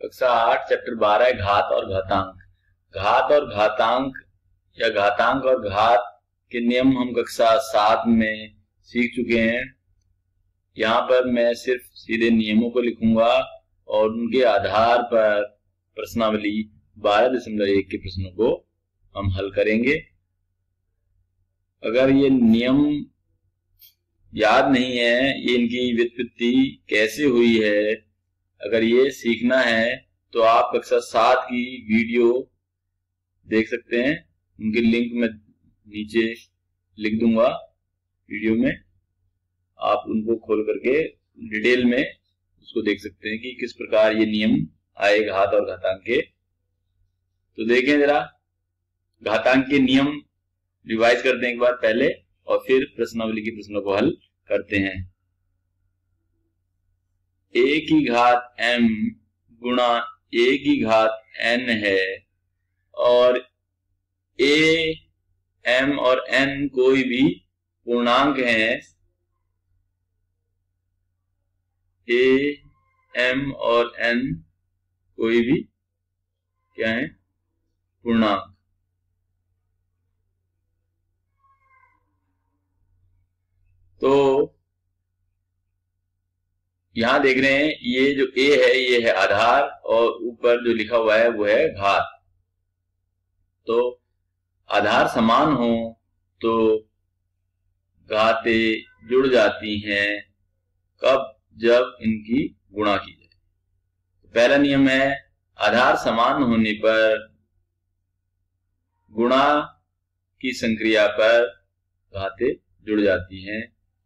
कक्षा 8 चैप्टर 12 घात और घातांक। घात और घातांक या घातांक और घात के नियम हम कक्षा 7 में सीख चुके हैं। यहाँ पर मैं सिर्फ सीधे नियमों को लिखूंगा और उनके आधार पर प्रश्नावली 12.1 के प्रश्नों को हम हल करेंगे। अगर ये नियम याद नहीं है, ये इनकी व्युत्पत्ति कैसे हुई है, अगर ये सीखना है तो आप कक्षा 7 की वीडियो देख सकते हैं। उनकी लिंक मैं नीचे लिख दूंगा वीडियो में, आप उनको खोल करके डिटेल में उसको देख सकते हैं कि किस प्रकार ये नियम आए घात और घातांक के। तो देखें जरा, घातांक के नियम रिवाइज करते हैं एक बार पहले और फिर प्रश्नावली के प्रश्नों को हल करते हैं। a की घात m गुणा a की घात n है और a, m और n कोई भी पूर्णांक हैं। a, m और n कोई भी क्या है, पूर्णांक। तो यहां देख रहे हैं ये जो a है ये है आधार और ऊपर जो लिखा हुआ है वो है घात। तो आधार समान हो तो घातें जुड़ जाती हैं। कब? जब इनकी गुणा की जाए। तो पहला नियम है आधार समान होने पर गुणा की संक्रिया पर घातें जुड़ जाती हैं।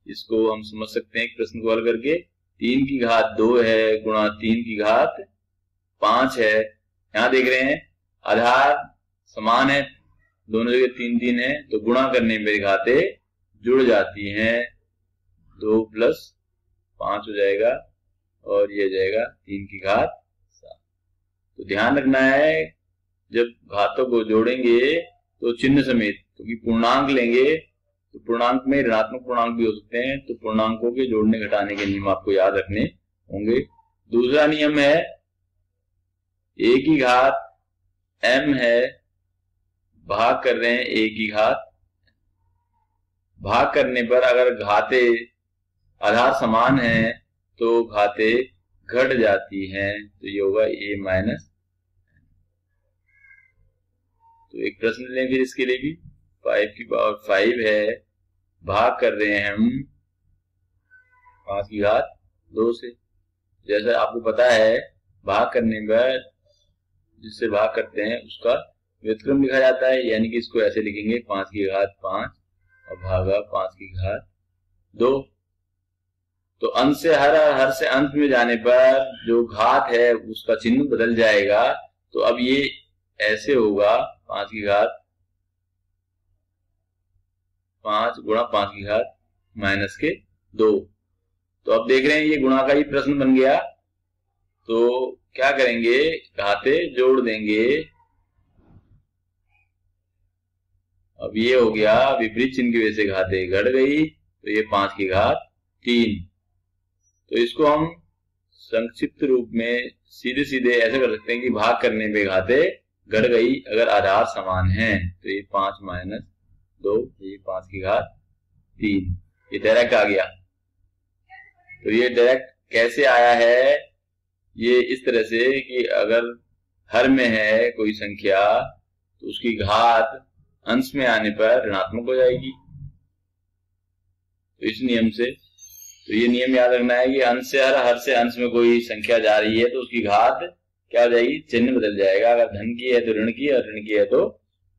इसको हम समझ सकते हैं प्रश्न को हल करके। 3 की घात 2 है गुणा 3 की घात 5 है। यहां देख रहे हैं आधार समान है, दोनों जगह 3 3 है, तो गुणा करने पर घातें जुड़ जाती हैं। 2 + 5 हो जाएगा और ये जाएगा 3 की घात 7। तो ध्यान रखना है जब घातों को जोड़ेंगे तो चिन्ह समेत, क्योंकि पूर्णांक लेंगे तो पूर्णांक में ऋणात्मक पूर्णांक भी हो सकते हैं, तो पूर्णांकों के जोड़ने घटाने के नियम आपको याद रखने होंगे। दूसरा नियम है a की घात m है, भाग कर रहे हैं a की घात। भाग करने पर अगर घातें आधार समान है तो घातें घट जाती हैं, तो ये होगा a - n। तो एक प्रश्न लें फिर इसके लिए भी। 5 की पावर 5 है, भाग कर रहे हैं हम 5 की घात 2 से। जैसा आपको पता है भाग करने पर जिससे भाग करते हैं उसका व्युत्क्रम लिखा जाता है, यानी कि इसको ऐसे लिखेंगे 5 की घात 5 और भागा 5 की घात 2। तो अंश से हर से अंत में जाने पर जो घात है उसका चिन्ह बदल जाएगा। तो अब ये ऐसे होगा 5 की घात 5 गुणा 5 की घात -2। तो अब देख रहे हैं ये गुणा का ही प्रश्न बन गया। तो क्या करेंगे, घातें जोड़ देंगे। अब ये हो गया विपरीत चिन्ह की वजह से घातें घट गई, तो ये 5 की घात 3। तो इसको हम संक्षिप्त रूप में सीधे सीधे ऐसे कर सकते हैं कि भाग करने पे घातें घट गई अगर आधार समान है। तो ये 5 - 2, ये 5 की घात 3, ये डायरेक्ट आ गया। तो ये डायरेक्ट कैसे आया है, ये इस तरह से कि अगर हर में है कोई संख्या तो उसकी घात अंश में आने पर ऋणात्मक हो जाएगी। तो इस नियम से, तो ये नियम याद रखना है कि अंश से हर से अंश में कोई संख्या जा रही है तो उसकी घात क्या हो जाएगी, चिन्ह बदल जाएगा। अगर धन की है तो ऋण की, और ऋण की है तो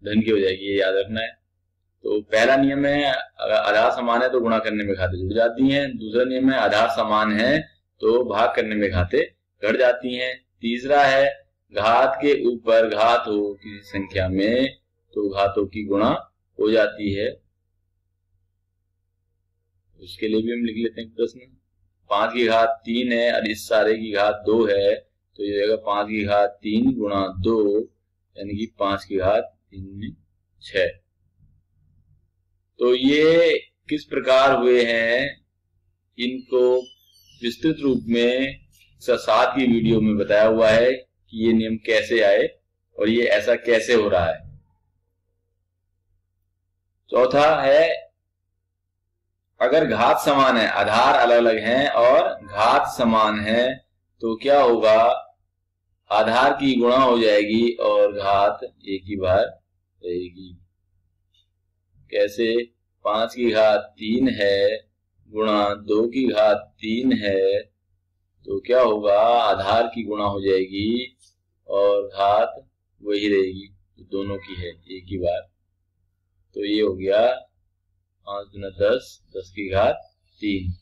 धन की हो जाएगी, ये याद रखना है। तो पहला नियम है अगर आधार समान है तो गुणा करने में घातें जुड़ जाती हैं। दूसरा नियम है आधार समान है तो भाग करने में घातें घट जाती हैं। तीसरा है घात के ऊपर घात हो किसी संख्या में तो घातों की गुणा हो जाती है। उसके लिए भी हम लिख लेते हैं प्रश्न। 5 की घात 3 है और इस सारे की घात 2 है, तो ये जाएगा 5 की घात 3 गुणा 2, यानी कि 5 की घात 3 6। तो ये किस प्रकार हुए हैं, इनको विस्तृत रूप में 7 की वीडियो में बताया हुआ है कि ये नियम कैसे आए और ये ऐसा कैसे हो रहा है। चौथा है, अगर घात समान है, आधार अलग अलग हैं और घात समान है तो क्या होगा, आधार की गुणा हो जाएगी और घात एक ही बार रहेगी। कैसे? 5 की घात 3 है गुणा 2 की घात 3 है तो क्या होगा, आधार की गुणा हो जाएगी और घात वही रहेगी, तो दोनों की है एक ही बार। तो ये हो गया 5 गुना 10, 10 की घात 3।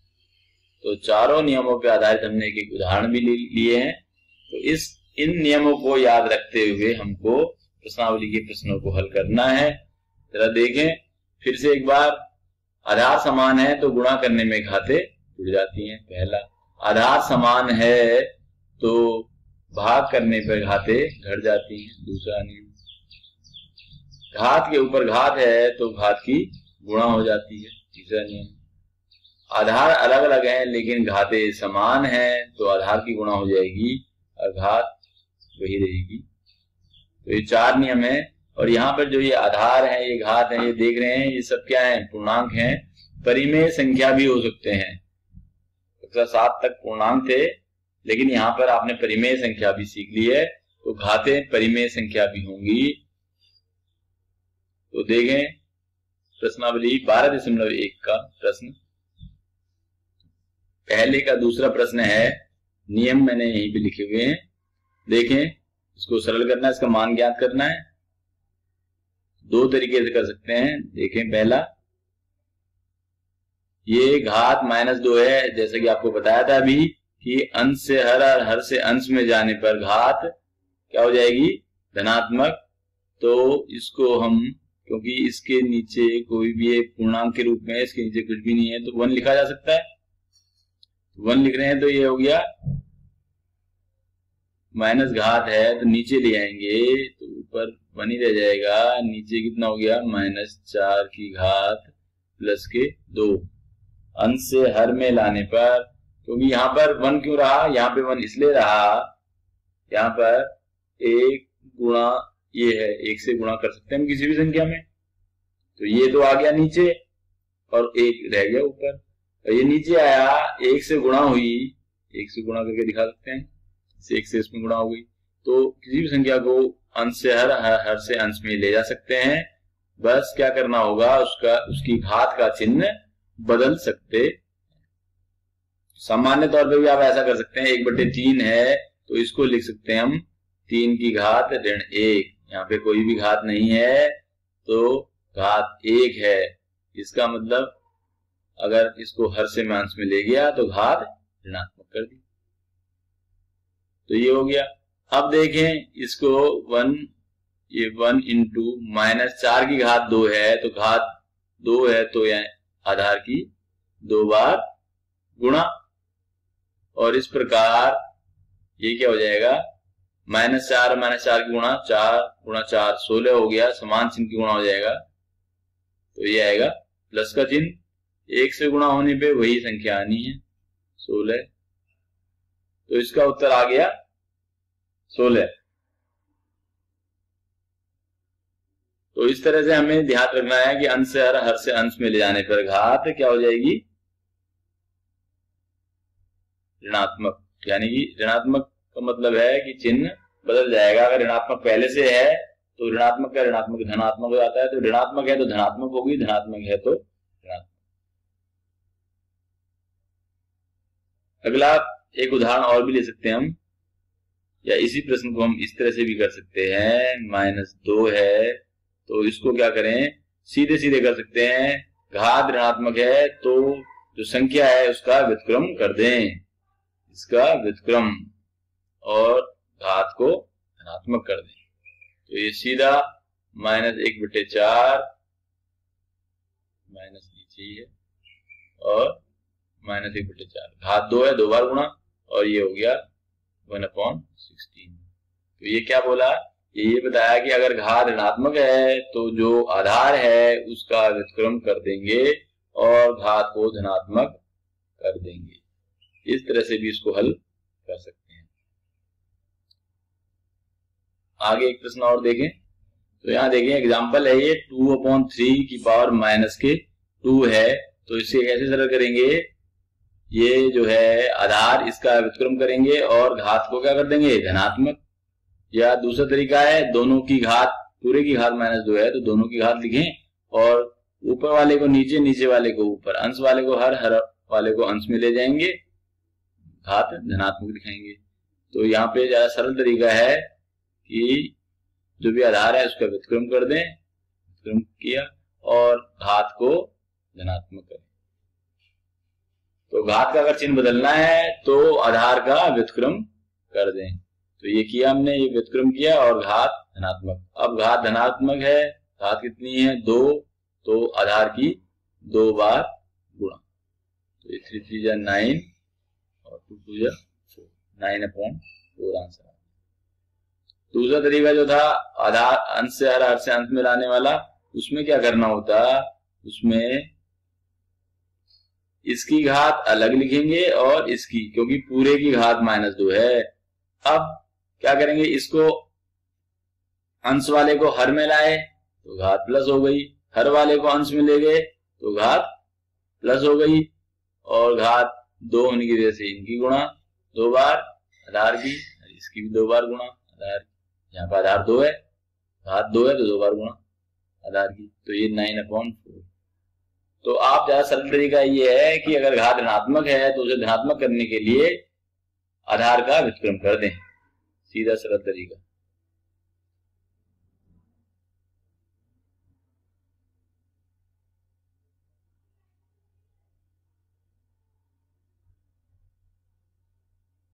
तो चारों नियमों पे आधारित हमने एक एक उदाहरण भी लिए हैं। तो इन नियमों को याद रखते हुए हमको प्रश्नावली के प्रश्नों को हल करना है। जरा देखें फिर से एक बार। आधार समान है तो गुणा करने में घातें जुड़ जाती हैं, पहला। आधार समान है तो भाग करने पर घातें घट जाती हैं, दूसरा नियम। घात के ऊपर घात है तो घात की गुणा हो जाती है, तीसरा नियम। आधार अलग अलग हैं लेकिन घातें समान हैं तो आधार की गुणा हो जाएगी और घात वही रहेगी। तो ये 4 नियम है। और यहाँ पर जो ये आधार है, ये घात है, ये देख रहे हैं, ये सब क्या है, पूर्णांक हैं। परिमेय संख्या भी हो सकते हैं। कक्षा 7 तक पूर्णांक थे, लेकिन यहाँ पर आपने परिमेय संख्या भी सीख ली है, तो घातें परिमेय संख्या भी होंगी। तो देखें प्रश्नावली 12.1 का प्रश्न, पहले का दूसरा प्रश्न है, नियम मैंने यहीं पे लिखे हुए हैं। देखें, इसको सरल करना है, इसका मान ज्ञात करना है। 2 तरीके से कर सकते हैं। देखें, पहला, ये घात -2 है, जैसे कि आपको बताया था अभी कि अंश से हर और हर से अंश में जाने पर घात क्या हो जाएगी, धनात्मक। तो इसको हम, क्योंकि इसके नीचे कोई भी एक पूर्णांक के रूप में, इसके नीचे कुछ भी नहीं है, तो 1 लिखा जा सकता है। 1 लिख रहे हैं तो ये हो गया, माइनस घात है तो नीचे ले आएंगे तो ऊपर 1 ही रह जाएगा, नीचे कितना हो गया, -4 की घात प्लस के 2। अंश से हर में लाने पर, क्योंकि यहाँ पर 1 क्यों रहा, यहाँ पे 1 इसलिए रहा, यहाँ पर 1 गुणा ये है, 1 से गुणा कर सकते हैं हम किसी भी संख्या में, तो ये तो आ गया नीचे और 1 रह गया ऊपर। और ये नीचे आया, 1 से गुणा हुई, 1 से गुणा करके दिखा सकते हैं, 1 से इसमें गुणा हो गई। तो किसी भी संख्या को अंश से हर से अंश में ले जा सकते हैं। बस क्या करना होगा, उसकी घात का चिन्ह बदल सकते। सामान्य तौर पे भी आप ऐसा कर सकते हैं, 1/3 है तो इसको लिख सकते हैं हम 3 की घात -1। यहाँ पे कोई भी घात नहीं है तो घात 1 है, इसका मतलब अगर इसको हर से मैं अंश में ले गया तो घात ऋणात्मक कर दी। तो ये हो गया। अब देखें इसको 1, ये 1 इंटू -4 की घात 2 है, तो घात 2 है तो यह आधार की 2 बार गुणा, और इस प्रकार ये क्या हो जाएगा, -4 -4 की गुणा, 4 गुणा 4 16 हो गया, समान चिन्ह की गुणा हो जाएगा तो ये आएगा प्लस का चिन्ह। 1 से गुणा होने पे वही संख्या आनी है 16, तो इसका उत्तर आ गया 16। तो इस तरह से हमें ध्यान रखना है कि अंश से हर से अंश में ले जाने पर घात क्या हो जाएगी, ऋणात्मक। यानी कि ऋणात्मक का मतलब है कि चिन्ह बदल जाएगा। अगर ऋणात्मक पहले से है तो ऋणात्मक का ऋणात्मक धनात्मक हो जाता है, तो ऋणात्मक है तो धनात्मक होगी, धनात्मक है तो ऋणात्मक। अगला एक उदाहरण और भी ले सकते हैं हम, या इसी प्रश्न को हम इस तरह से भी कर सकते हैं। -2 है तो इसको क्या करें, सीधे सीधे कर सकते हैं। घात ऋणात्मक है तो जो संख्या है उसका व्युत्क्रम कर दें, इसका व्युत्क्रम, और घात को धनात्मक कर दें। तो ये सीधा -1/4 माइनस नीचे ही है और -1/4, घात 2 है, 2 बार गुणा, और ये हो गया 1/16। तो ये क्या बोला, ये बताया कि अगर घात ऋणात्मक है तो जो आधार है उसका व्युत्क्रम कर देंगे और घात को धनात्मक कर देंगे। इस तरह से भी इसको हल कर सकते हैं। आगे एक प्रश्न और देखें, तो यहाँ देखें एग्जाम्पल है ये 2/3 की पावर माइनस के 2 है, तो इसे कैसे सरल करेंगे, ये जो है आधार इसका व्युत्क्रम करेंगे और घात को क्या कर देंगे धनात्मक, या दूसरा तरीका है दोनों की घात, पूरे की घात -2 है तो दोनों की घात लिखें और ऊपर वाले को नीचे, नीचे वाले को ऊपर, अंश वाले को हर वाले को अंश में ले जाएंगे, घात धनात्मक दिखाएंगे। तो यहाँ पे ज्यादा सरल तरीका है कि जो भी आधार है उसका व्युत्क्रम कर दें, व्युत्क्रम किया और घात को धनात्मक करें। तो घात का अगर चिन्ह बदलना है तो आधार का व्युत्क्रम कर दें, तो ये किया हमने, ये व्युत्क्रम किया और घात धनात्मक। अब घात धनात्मक है, घात कितनी है 2, तो आधार की 2 बार गुणा, तो 3 3 जा 9 और 2 2 जा 4, 9/4 आंसर। दूसरा तरीका जो था आधार अंश से हर से अंश में लाने वाला, उसमें क्या करना होता, उसमें इसकी घात अलग लिखेंगे और इसकी, क्योंकि पूरे की घात -2 है। अब क्या करेंगे, इसको अंश वाले को हर में लाए तो घात प्लस हो गई, हर वाले को अंश में ले गए तो घात प्लस हो गई, और घात 2 होने की वजह से इनकी गुणा 2 बार आधार की, इसकी भी 2 बार गुणा आधार, यहाँ पर आधार 2 है, घात 2 है तो 2 बार गुणा आधार की, तो ये 9/4। तो आप ज्यादा सरल तरीका ये है कि अगर घात ऋणात्मक है तो उसे धनात्मक करने के लिए आधार का व्युत्क्रम कर दें, सीधा सरल तरीका।